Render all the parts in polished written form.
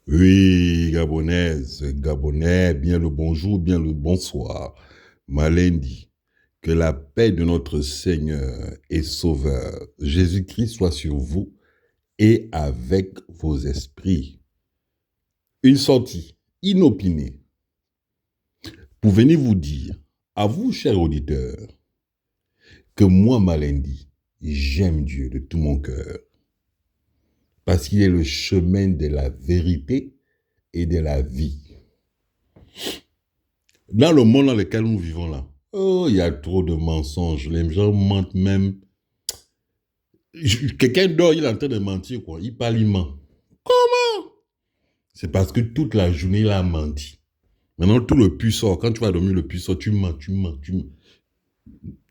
Oui, Gabonaise, Gabonais, bien le bonjour, bien le bonsoir. Malendi, que la paix de notre Seigneur et Sauveur Jésus-Christ soit sur vous et avec vos esprits. Une sortie inopinée pour venir vous dire, à vous, chers auditeurs, que moi, Malendi, j'aime Dieu de tout mon cœur, parce qu'il est le chemin de la vérité et de la vie. Dans le monde dans lequel nous vivons là, oh, il y a trop de mensonges. Les gens mentent même. Quelqu'un dort, il est en train de mentir, quoi. Il parle, il ment. Comment? C'est parce que toute la journée, il a menti. Maintenant, tout le puits sort. Quand tu vas dormir, le puits sort, tu mens, tu mens, tu mens.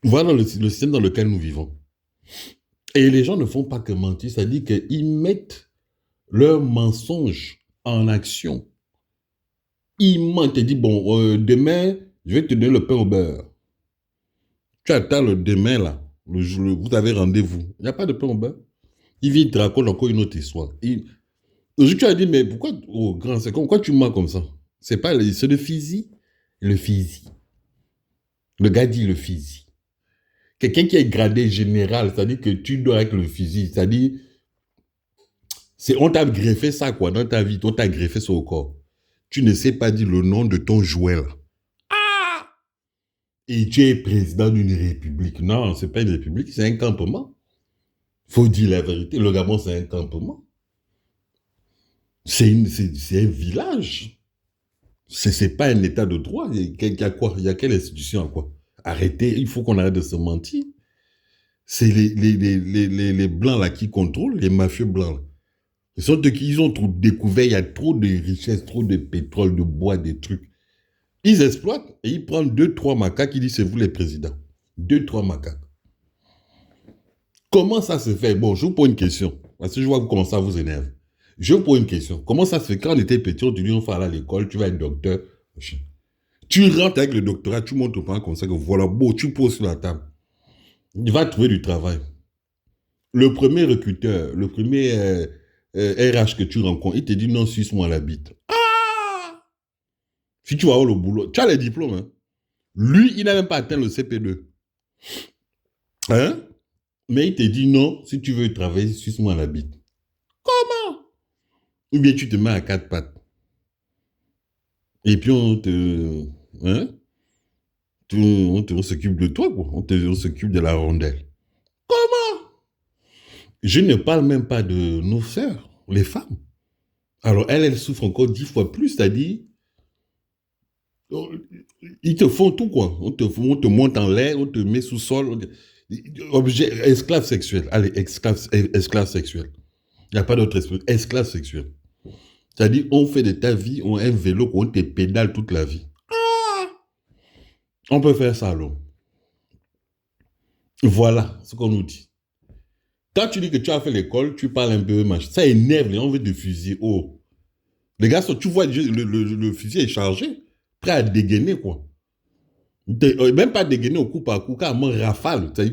Voilà le système dans lequel nous vivons. Et les gens ne font pas que mentir, c'est-à-dire qu'ils mettent leurs mensonges en action. Ils mentent et disent, bon, demain, je vais te donner le pain au beurre. Tu attends le demain, là. Vous avez rendez-vous. Il n'y a pas de pain au beurre. Il vient te raconte encore une autre histoire. Aujourd'hui, tu as dit, mais pourquoi, oh, grand, c'est pourquoi tu mens comme ça? C'est le physique. Le physique. Le gars dit le physique. Quelqu'un qui est gradé général, c'est-à-dire que tu dois être le physique. C'est-à-dire, on t'a greffé ça, quoi, dans ta vie. On t'a greffé ça au corps. Tu ne sais pas dire le nom de ton jouet, là. Et tu es président d'une république. Non, c'est pas une république, c'est un campement. Faut dire la vérité. Le Gabon, c'est un campement. C'est un village. C'est pas un état de droit. Il y a quoi? Il y a quelle institution à quoi? Arrêtez, il faut qu'on arrête de se mentir. C'est les blancs là qui contrôlent, les mafieux blancs là. Ils ont trop découvert, il y a trop de richesses, trop de pétrole, de bois, des trucs. Ils exploitent et ils prennent deux, trois macaques, ils disent c'est vous les présidents. Deux, trois macaques. Comment ça se fait? Bon, je vous pose une question. Parce que je vois comment ça vous énerve. Je vous pose une question. Comment ça se fait quand on était petit, on te dit on va aller à l'école, tu vas être docteur. Tu rentres avec le doctorat, tu montres au parent comme ça que voilà, beau, tu poses sur la table. Il va trouver du travail. Le premier recruteur, le premier RH que tu rencontres, il te dit non, suce-moi la bite. Ah! Si tu vas avoir le boulot, tu as les diplômes. Hein? Lui, il n'a même pas atteint le CP2. Hein? Mais il te dit non, si tu veux travailler, suce-moi la bite. Comment? Ou bien tu te mets à quatre pattes. Et puis hein? On s'occupe de toi, quoi. On s'occupe de la rondelle. Comment? Je ne parle même pas de nos sœurs, les femmes. Alors, elles souffrent encore 10 fois plus, c'est-à-dire, ils te font tout, quoi. On te monte en l'air, on te met sous sol. Objet, esclave sexuel. Allez, esclave sexuel. Il n'y a pas d'autre esprit. Esclave sexuel. C'est-à-dire, on fait de ta vie un vélo, on te pédale toute la vie. On peut faire ça, alors. Voilà ce qu'on nous dit. Quand tu dis que tu as fait l'école, tu parles un peu, ça énerve, les gens veulent te fusiller. Oh. Les gars, tu vois, le fusil est chargé, prêt à dégainer, quoi. Même pas dégainer au coup par coup, carrément rafale. Ça,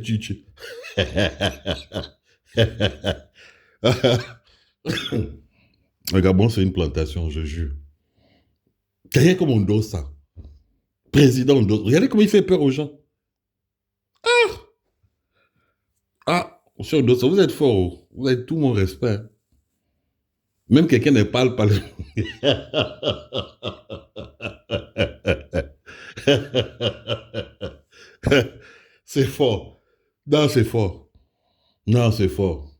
Le Gabon, c'est une plantation, je jure. Rien comme on dose ça. Président, on dose. Regardez comment il fait peur aux gens. Ah, monsieur Odosso, vous êtes fort. Oh. Vous avez tout mon respect. Même quelqu'un ne parle pas. C'est fort. Non, c'est fort. Non, c'est fort.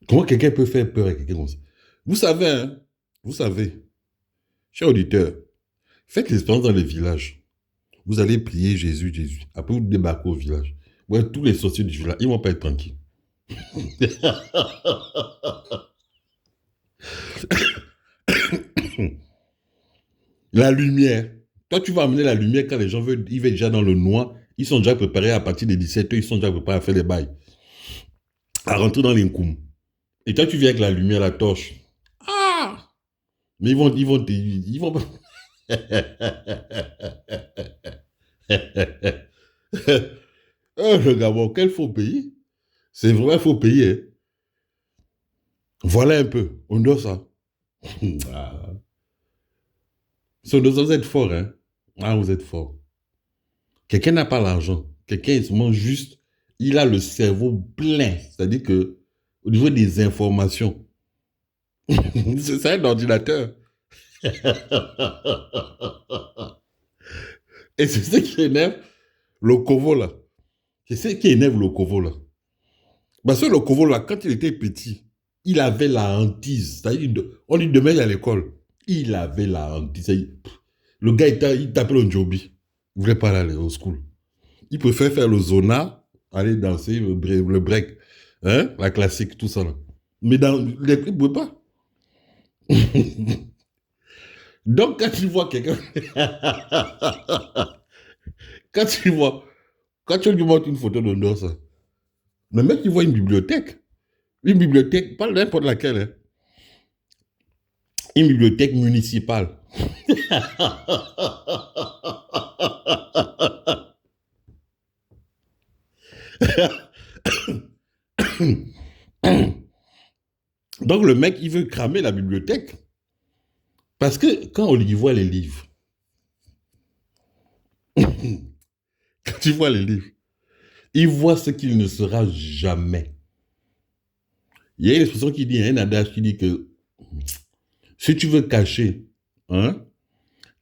Comment quelqu'un peut faire peur à quelqu'un comme ça? Vous savez, hein? Vous savez, chers auditeurs, faites l'expérience dans les villages. Vous allez prier Jésus, Jésus. Après, vous débarquez au village. Ouais, tous les sorciers du village, ils ne vont pas être tranquilles. La lumière. Toi, tu vas amener la lumière quand les gens veulent, ils veulent déjà dans le noir. Ils sont déjà préparés à partir des 17h, ils sont déjà préparés à faire les bails. À rentrer dans les coums. Et toi, tu viens avec la lumière, la torche. Ah! Mais ils vont. Oh, le Gabon, quel faux pays. C'est vrai, faux pays. Hein. Voilà un peu. On doit ça. Ah. Vous êtes fort, hein? Ah, vous êtes fort. Quelqu'un n'a pas l'argent. Quelqu'un, il se mange juste. Il a le cerveau plein. C'est-à-dire que, au niveau des informations, c'est un ordinateur. Et c'est ce qui énerve le Kovo, là. C'est ce qui énerve le Kovo, là. Parce que le Kovo, là, quand il était petit, il avait la hantise. On lui demandait à l'école. Il avait la hantise. Le gars, il tapait le Njobi. Il voulait pas aller au school. Il préfère faire le zona, aller danser, le break. Hein? La classique, tout ça. Là. Mais dans les il ne pouvait pas. Donc, quand tu vois quelqu'un. quand tu vois. Quand tu lui montres une photo de Ndosa, le mec, il voit une bibliothèque. Une bibliothèque, pas n'importe laquelle. Hein. Une bibliothèque municipale. Donc le mec, il veut cramer la bibliothèque. Parce que quand on lui voit les livres, quand tu vois les livres, il voit ce qu'il ne sera jamais. Il y a une expression qui dit, il y a un adage qui dit que si tu veux cacher hein,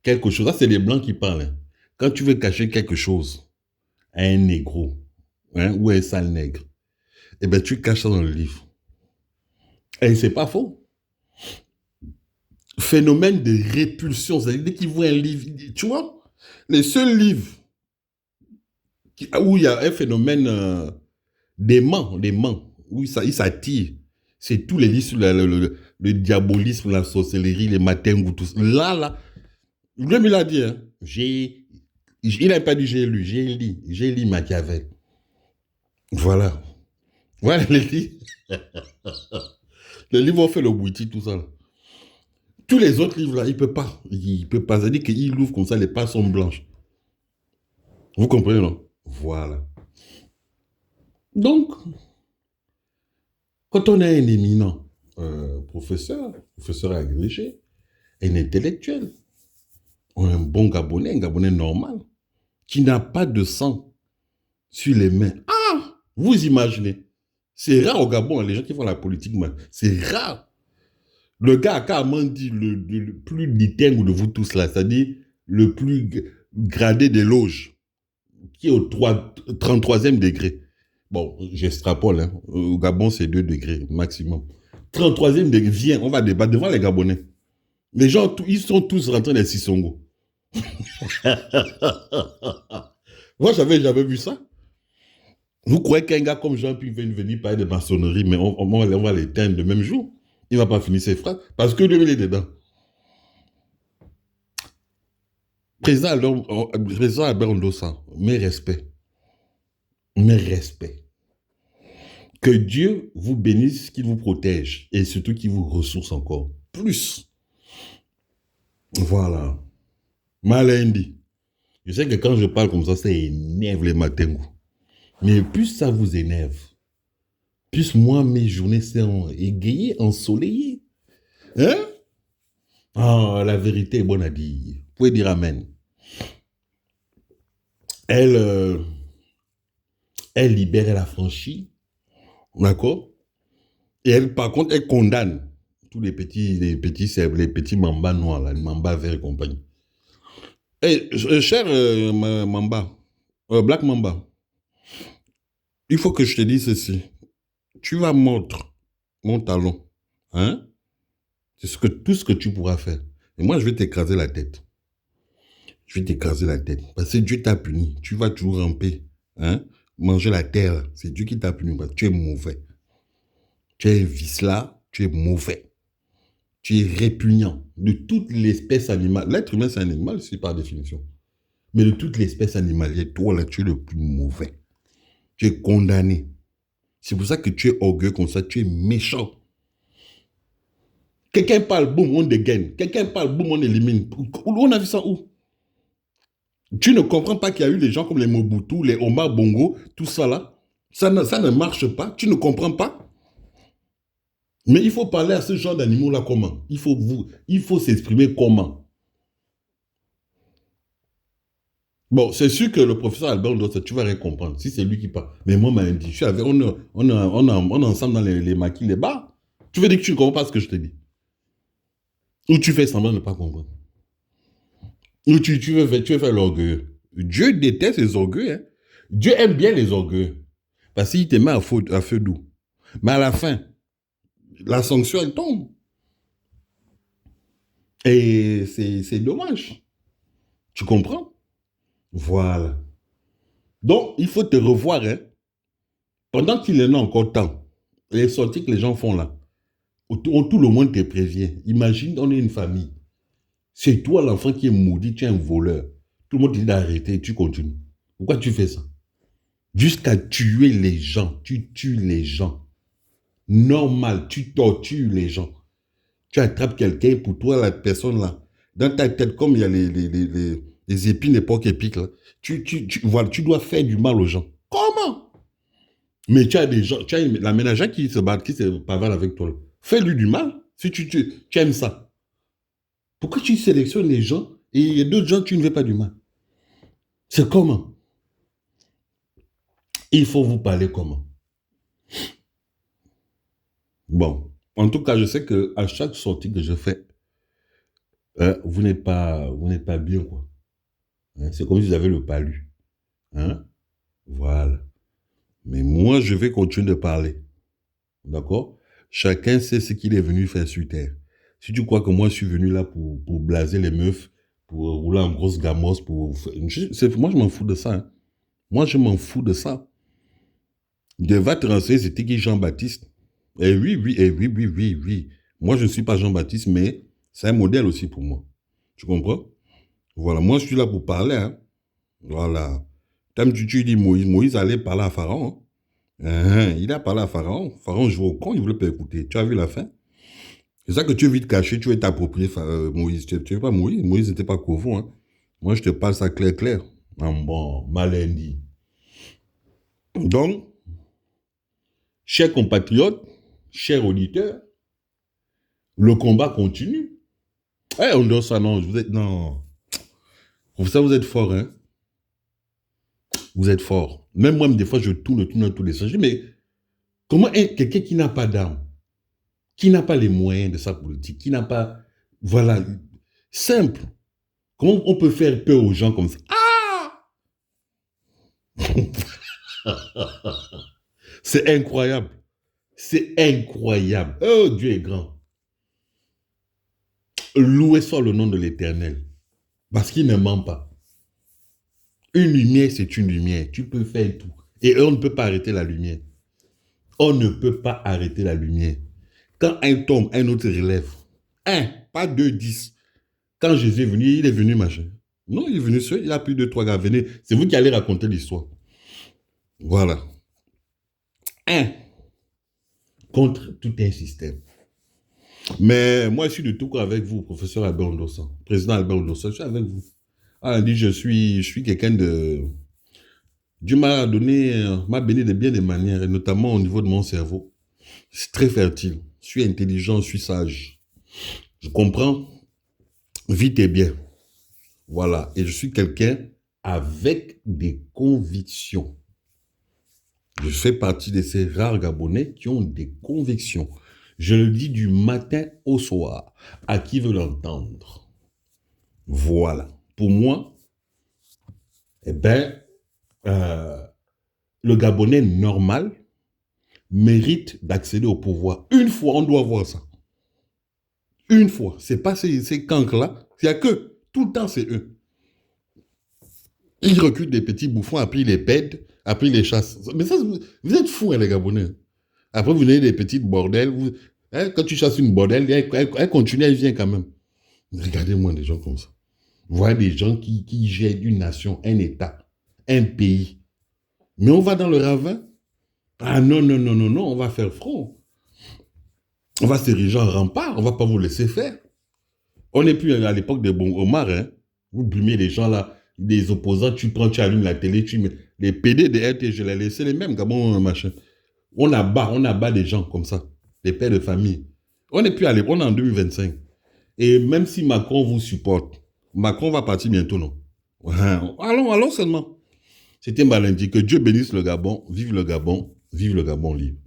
quelque chose, ça c'est les blancs qui parlent. Hein. Quand tu veux cacher quelque chose à un négro hein, ou à un sale nègre, eh bien tu caches ça dans le livre. Et c'est pas faux. Phénomène de répulsion, c'est-à-dire dès qu'il voit un livre, tu vois, les seuls livres où il y a un phénomène d'aimant, où il s'attire, c'est tous les livres sur le diabolisme, la sorcellerie, les matins, tout ça. Là, lui, il a dit, hein, il n'a pas dit j'ai lu Machiavel. Voilà. Voilà les livres. Les livres ont fait le bouti, tout ça. Là. Tous les autres livres, là, il ne peut pas. Il ne peut pas. C'est-à-dire qu'il ouvre comme ça, les pages sont blanches. Vous comprenez, non? Voilà. Donc, quand on est un éminent professeur agrégé, un intellectuel, un bon Gabonais, un Gabonais normal, qui n'a pas de sang sur les mains. Ah, vous imaginez. C'est rare au Gabon, les gens qui font la politique, c'est rare. Le gars a carrément dit le plus distingué de vous tous là, c'est-à-dire le plus gradé des loges, qui est au 33e degré. Bon, j'extrapole, hein. Au Gabon, c'est 2 degrés maximum. 33e degré, viens, on va débattre devant les Gabonais. Les gens, ils sont tous rentrés dans les Sissongo. Moi, j'avais jamais vu ça. Vous croyez qu'un gars comme Jean-Pierre va venir parler de maçonnerie, mais on va l'éteindre le même jour. Il ne va pas finir ses phrases parce que lui, il est dedans. Président Albert Ondossa, mes respects. Mes respects. Que Dieu vous bénisse, qu'il vous protège et surtout qu'il vous ressource encore plus. Voilà. Malendi. Je sais que quand je parle comme ça énerve les matins. Mais plus ça vous énerve, plus moi, mes journées sont égayées, ensoleillées. Hein? Ah, la vérité est bonne à dire. Vous pouvez dire amen. Elle libère, elle affranchit. D'accord? Et elle, par contre, elle condamne tous les petits mambas noirs, là, les mambas verts et compagnie. Et, cher Mamba, Black Mamba, il faut que je te dise ceci. Tu vas mordre mon talon. Hein? C'est tout ce que tu pourras faire. Et moi, je vais t'écraser la tête. Je vais t'écraser la tête. Parce que Dieu t'a puni. Tu vas toujours ramper. Hein? Manger la terre. C'est Dieu qui t'a puni. Parce que tu es mauvais. Tu es un vice-là. Tu es mauvais. Tu es répugnant. De toute l'espèce animale. L'être humain, c'est un animal, c'est par définition. Mais de toute l'espèce animalière, toi, là, tu es le plus mauvais. Tu es condamné. C'est pour ça que tu es orgueilleux comme ça. Tu es méchant. Quelqu'un parle, boum, on dégaine. Quelqu'un parle, boum, on élimine. On a vu ça où? Tu ne comprends pas qu'il y a eu des gens comme les Mobutu, les Omar Bongo, tout ça là. Ça ne marche pas. Tu ne comprends pas. Mais il faut parler à ce genre d'animaux-là comment? Il faut s'exprimer comment? Bon, c'est sûr que le professeur Albert Ndossa, tu vas rien comprendre si c'est lui qui parle. Mais moi, m'a dit, je suis avec, on est ensemble dans les maquis, les bars. Tu veux dire que tu ne comprends pas ce que je te dis? Ou tu fais semblant de ne pas comprendre? Ou tu veux faire l'orgueilleux? Dieu déteste les orgueils. Hein? Dieu aime bien les orgueils. Parce qu'il te met à feu doux. Mais à la fin, la sanction, elle tombe. Et c'est dommage. Tu comprends? Voilà. Donc, il faut te revoir. Hein? Pendant qu'il en a encore temps, les sorties que les gens font là, tout le monde te prévient. Imagine, on est une famille. C'est toi l'enfant qui est maudit, tu es un voleur. Tout le monde te dit d'arrêter et tu continues. Pourquoi tu fais ça? Jusqu'à tuer les gens. Tu tues les gens. Normal, tu tortures les gens. Tu attrapes quelqu'un pour toi, la personne là. Dans ta tête, comme il y a les épines, l'époque épique là. Voilà, tu dois faire du mal aux gens. Comment? Mais tu as des gens, tu as la ménagère qui se bat, qui se pavane avec toi. Fais-lui du mal. Si tu aimes ça. Pourquoi tu sélectionnes les gens et il y a d'autres gens, tu ne veux pas du mal? C'est comment? Il faut vous parler comment? Bon, en tout cas, je sais que à chaque sortie que je fais, vous n'êtes pas bien, quoi. Hein, c'est comme si vous avez le palu. Hein? Voilà. Mais moi, je vais continuer de parler. D'accord? Chacun sait ce qu'il est venu faire sur Terre. Si tu crois que moi, je suis venu là pour blaser les meufs, pour rouler en grosse gamos, moi, je m'en fous de ça. Hein. Moi, je m'en fous de ça. Va te renseigner, c'était qui Jean-Baptiste? Eh oui, oui, eh oui, oui, oui, oui. Moi, je ne suis pas Jean-Baptiste, mais c'est un modèle aussi pour moi. Tu comprends? Voilà, moi, je suis là pour parler. Hein. Voilà. Comme tu dis Moïse, Moïse allait parler à Pharaon. Hein. Il a parlé à Pharaon. Pharaon jouait au con, il ne voulait pas écouter. Tu as vu la fin? C'est ça que tu veux vite cacher, tu veux t'approprier Moïse. Tu ne veux pas Moïse? Moïse n'était pas Kovo. Hein. Moi, je te parle ça clair, clair. Ah, bon, malin dit. Donc, chers compatriotes, chers auditeurs, le combat continue. Eh, on donne ça, non, vous êtes, non. Ça, vous êtes fort, hein. Vous êtes fort. Même moi, des fois, je tourne dans tous les sens. Je dis, mais comment quelqu'un qui n'a pas d'armes, qui n'a pas les moyens de sa politique, qui n'a pas, voilà, simple. Comment on peut faire peur aux gens comme ça? Ah! C'est incroyable. C'est incroyable. Oh, Dieu est grand. Loué soit le nom de l'Éternel. Parce qu'il ne ment pas. Une lumière, c'est une lumière. Tu peux faire tout. Et on ne peut pas arrêter la lumière. On ne peut pas arrêter la lumière. Quand un tombe, un autre relève. Un, pas deux, 10. Quand Jésus est venu, il est venu, machin. Non, il est venu seul, il a plus de 3 gars. Venez, c'est vous qui allez raconter l'histoire. Voilà. Un, contre tout un système. Mais moi, je suis de tout cas avec vous, professeur Albert Ndossa, président Albert Ndossa, je suis avec vous. Ah, on dit, je suis quelqu'un de... Dieu m'a donné, m'a béni de bien des manières, et notamment au niveau de mon cerveau. C'est très fertile. Je suis intelligent, je suis sage. Je comprends vite et bien. Voilà. Et je suis quelqu'un avec des convictions. Je fais partie de ces rares Gabonais qui ont des convictions. Je le dis du matin au soir, à qui veut l'entendre. Voilà. Pour moi, eh ben, le Gabonais normal mérite d'accéder au pouvoir. Une fois, on doit voir ça. Une fois. C'est pas ces cancres-là. Il n'y a que, tout le temps, c'est eux. Ils recrutent des petits bouffons, après ils les pèdent, après ils les chassent. Mais ça, vous êtes fous, hein, les Gabonais. Après, vous avez des petites bordels. Hein, quand tu chasses une bordelle, elle continue, elle vient quand même. Regardez-moi des gens comme ça. Vous voyez des gens qui gèrent une nation, un État, un pays. Mais on va dans le ravin. Ah non, non, non, non, non, on va faire front. On va s'ériger en rempart, on ne va pas vous laisser faire. On n'est plus à l'époque des bons homards. Hein. Vous brumez les gens là, des opposants, tu allumes la télé, tu mets les PD de RT, je les laissé les mêmes, Gabon, machin. On abat des gens comme ça. les pères de famille. On n'est plus à l'époque, on est en 2025. Et même si Macron vous supporte, Macron va partir bientôt, non? Allons seulement. C'était Malindi. Que Dieu bénisse le Gabon. Vive le Gabon. Vive le Gabon libre.